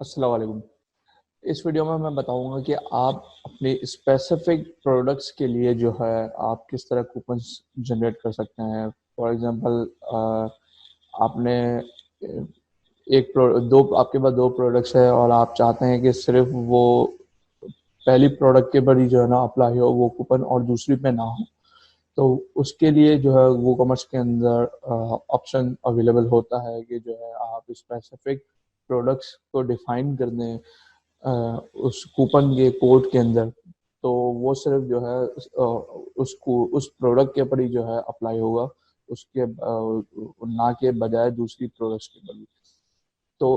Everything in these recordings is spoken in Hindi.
अस्सलाम वालेकुम। इस वीडियो में मैं बताऊंगा कि आप अपने स्पेसिफिक प्रोडक्ट्स के लिए जो है आप किस तरह कूपन्स जनरेट कर सकते हैं। फॉर एग्जांपल आपने दो आपके पास दो प्रोडक्ट्स है और आप चाहते हैं कि सिर्फ वो पहली प्रोडक्ट के पर ही जो है ना अप्लाई हो वो कूपन और दूसरी पे ना हो। तो उसके लिए जो है वो कॉमर्स के अंदर ऑप्शन अवेलेबल होता है कि जो है आप स्पेसिफिक प्रोडक्ट्स को डिफाइन कर दें उस कूपन के कोड के अंदर। तो वो सिर्फ जो है उसको उस प्रोडक्ट के ऊपर ही जो है अप्लाई होगा, उसके ना के बजाय दूसरी प्रोडक्ट्स के ऊपर। तो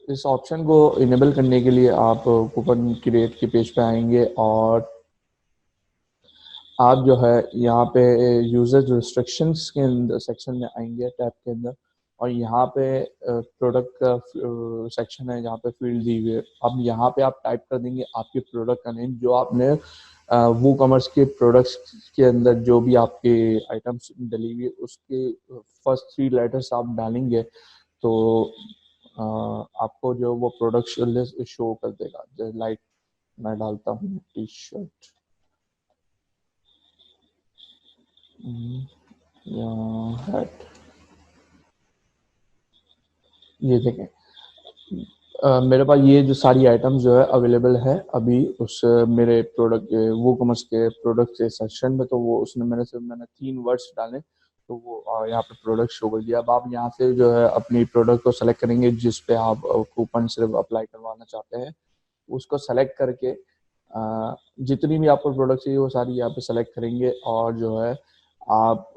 इस ऑप्शन को इनेबल करने के लिए आप कूपन क्रिएट के पेज पे आएंगे और आप जो है यहाँ पे यूजर रिस्ट्रिक्शंस के अंदर सेक्शन में आएंगे, टैब के अंदर। और यहाँ पे प्रोडक्ट का सेक्शन है, यहाँ पे फील्ड दी हुई है। अब यहाँ पे आप टाइप कर देंगे आपके प्रोडक्ट का नेम जो आपने वो कॉमर्स के प्रोडक्ट्स के अंदर जो भी आपके आइटम्स डली हुई है उसके फर्स्ट थ्री लेटर्स आप डालेंगे तो आपको जो वो प्रोडक्ट लिस्ट शो कर देगा। लाइक मैं डालता हूँ टी शर्ट, हैट। ये देखें, मेरे पास ये जो सारी आइटम्स जो है अवेलेबल है अभी उस मेरे प्रोडक्ट वो कॉमर्स के प्रोडक्ट के सेक्शन में। तो वो उसने मैंने तीन वर्ड्स डाले तो वो यहाँ पे प्रोडक्ट शो कर दिया। अब आप यहाँ से जो है अपनी प्रोडक्ट को सेलेक्ट करेंगे जिस पे आप कूपन सिर्फ अप्लाई करवाना चाहते हैं, उसको सेलेक्ट करके जितनी भी आपको प्रोडक्ट चाहिए वो सारी यहाँ पे सेलेक्ट करेंगे और जो है आप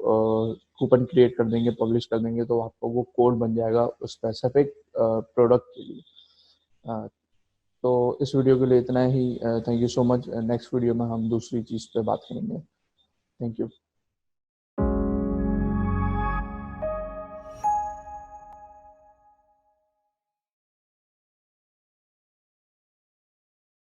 कूपन क्रिएट कर देंगे, पब्लिश कर देंगे तो आपको वो कोड बन जाएगा उस स्पेसिफिक प्रोडक्ट के लिए। अ, तो इस वीडियो के लिए इतना ही। Thank you so much. Next video में हम दूसरी चीज़ पे बात करेंगे। Thank you.